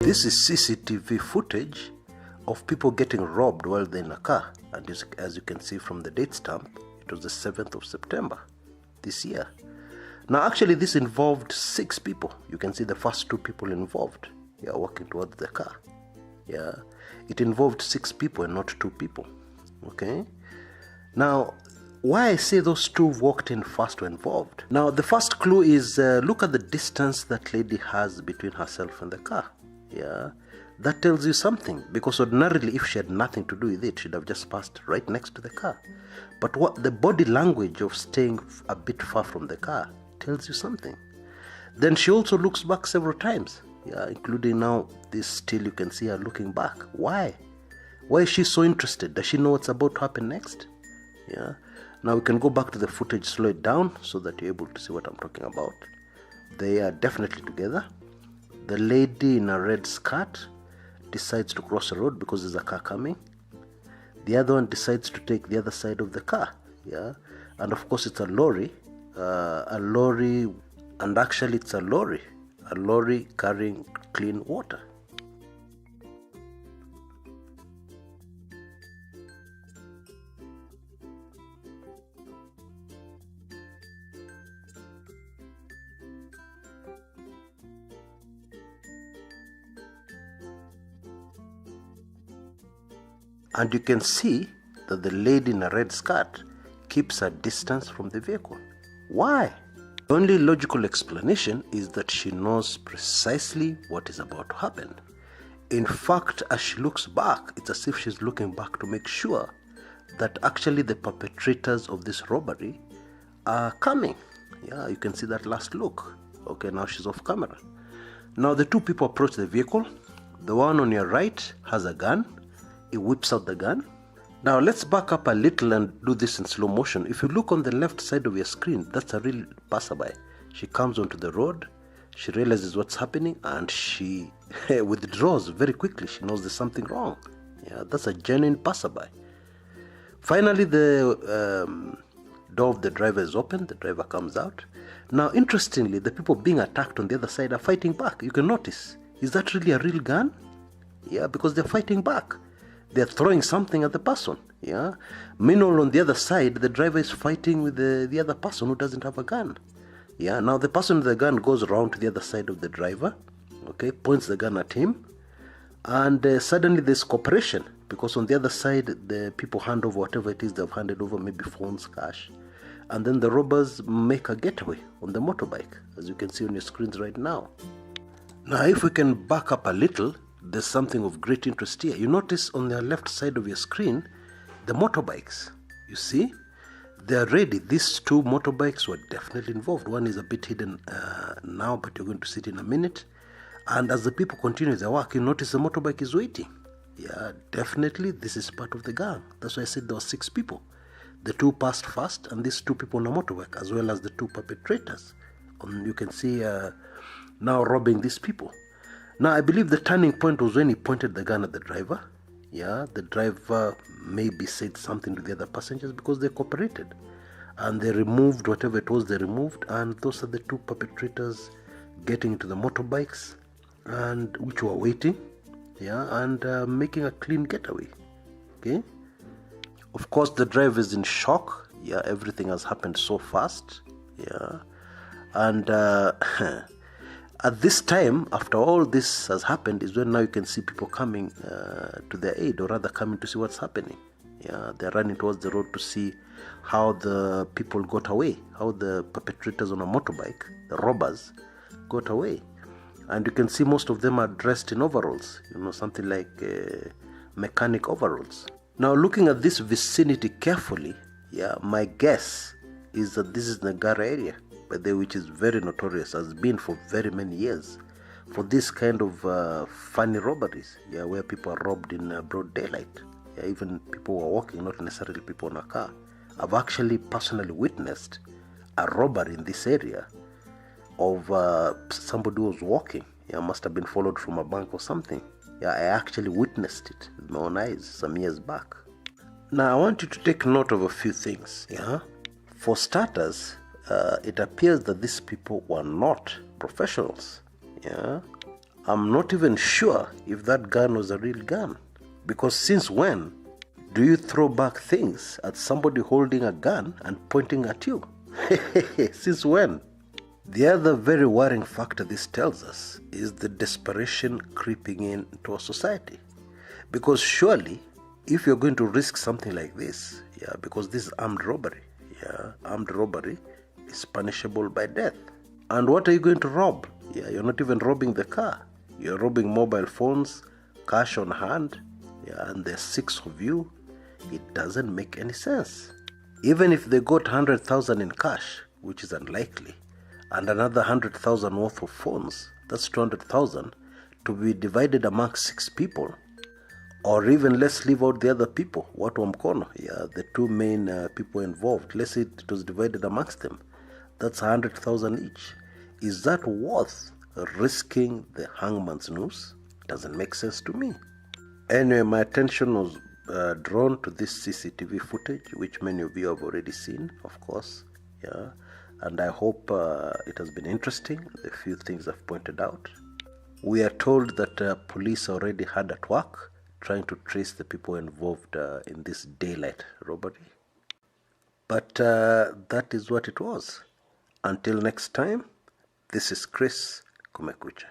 This is CCTV footage of people getting robbed while they're in a car, and as you can see from the date stamp, it was the 7th of September this year. Now actually this involved 6 people. You can see the first 2 people involved, walking towards the car. It involved 6 people and not 2 people. Okay, now why I say those 2 walked in first were involved. Now the first clue is look at the distance that lady has between herself and the car. That tells you something, because ordinarily if she had nothing to do with it, she'd have just passed right next to the car. But what the body language of staying a bit far from the car tells you something. Then she also looks back several times, including now this still you can see her looking back. Why is she so interested? Does she know what's about to happen next? Now we can go back to the footage, slow it down so that you're able to see what I'm talking about. They are definitely together. The lady in a red skirt decides to cross the road because there's a car coming. The other one decides to take the other side of the car. And of course it's a lorry, and actually it's a lorry carrying clean water. And you can see that the lady in a red skirt keeps her distance from the vehicle. Why? The only logical explanation is that she knows precisely what is about to happen. In fact, as she looks back, it's as if she's looking back to make sure that actually the perpetrators of this robbery are coming. You can see that last look. Okay, now she's off camera. Now the 2 people approach the vehicle. The one on your right has a gun. He whips out the gun. Now let's back up a little and do this in slow motion. If you look on the left side of your screen, that's a real passerby. She comes onto the road, she realizes what's happening, and she withdraws very quickly. She knows there's something wrong. That's a genuine passerby. Finally, the door of the driver is open. The driver comes out. Now interestingly, the people being attacked on the other side are fighting back. You can notice, is that really a real gun? Because they're fighting back. They're throwing something at the person. Meanwhile, on the other side, the driver is fighting with the other person who doesn't have a gun. Now the person with the gun goes around to the other side of the driver, points the gun at him, and suddenly there's cooperation, because on the other side, the people hand over whatever it is they've handed over, maybe phones, cash, and then the robbers make a getaway on the motorbike, as you can see on your screens right now. Now, if we can back up a little, there's something of great interest here. You notice on the left side of your screen, the motorbikes. You see, they're ready. These 2 motorbikes were definitely involved. One is a bit hidden now, but you're going to see it in a minute. And as the people continue their work, you notice the motorbike is waiting. Definitely this is part of the gang. That's why I said there were 6 people. The 2 passed first, and these 2 people on a motorbike, as well as the 2 perpetrators. You can see now robbing these people. Now, I believe the turning point was when he pointed the gun at the driver. The driver maybe said something to the other passengers because they cooperated. And they removed whatever it was they removed. And those are the 2 perpetrators getting into the motorbikes, and which were waiting. And making a clean getaway. Okay. Of course, the driver is in shock. Everything has happened so fast. And... at this time, after all this has happened, is when now you can see people coming to their aid, or rather coming to see what's happening. They're running towards the road to see how the people got away, how the perpetrators on a motorbike, the robbers, got away. And you can see most of them are dressed in overalls, something like mechanic overalls. Now, looking at this vicinity carefully, my guess is that this is Ngara area, which is very notorious, has been for very many years, for this kind of funny robberies, where people are robbed in broad daylight. Even people who are walking, not necessarily people in a car. I've actually personally witnessed a robbery in this area of somebody who was walking. Must have been followed from a bank or something. I actually witnessed it with my own eyes some years back. Now, I want you to take note of a few things. For starters, it appears that these people were not professionals. I'm not even sure if that gun was a real gun. Because since when do you throw back things at somebody holding a gun and pointing at you? Since when? The other very worrying factor this tells us is the desperation creeping into our society. Because surely, if you're going to risk something like this, because this is armed robbery, armed robbery is punishable by death. And what are you going to rob? You're not even robbing the car. You're robbing mobile phones, cash on hand, and there's 6 of you. It doesn't make any sense. Even if they got 100,000 in cash, which is unlikely, and another 100,000 worth of phones, that's 200,000 to be divided amongst 6 people. Or even let's leave out the other people, watu wa mkono, the 2 main people involved. Let's say it was divided amongst them. That's 100,000 each. Is that worth risking the hangman's noose? Doesn't make sense to me. Anyway, my attention was drawn to this CCTV footage, which many of you have already seen, of course. And I hope it has been interesting, the few things I've pointed out. We are told that police are already hard at work trying to trace the people involved in this daylight robbery. But that is what it was. Until next time, this is Chris Kumekucha.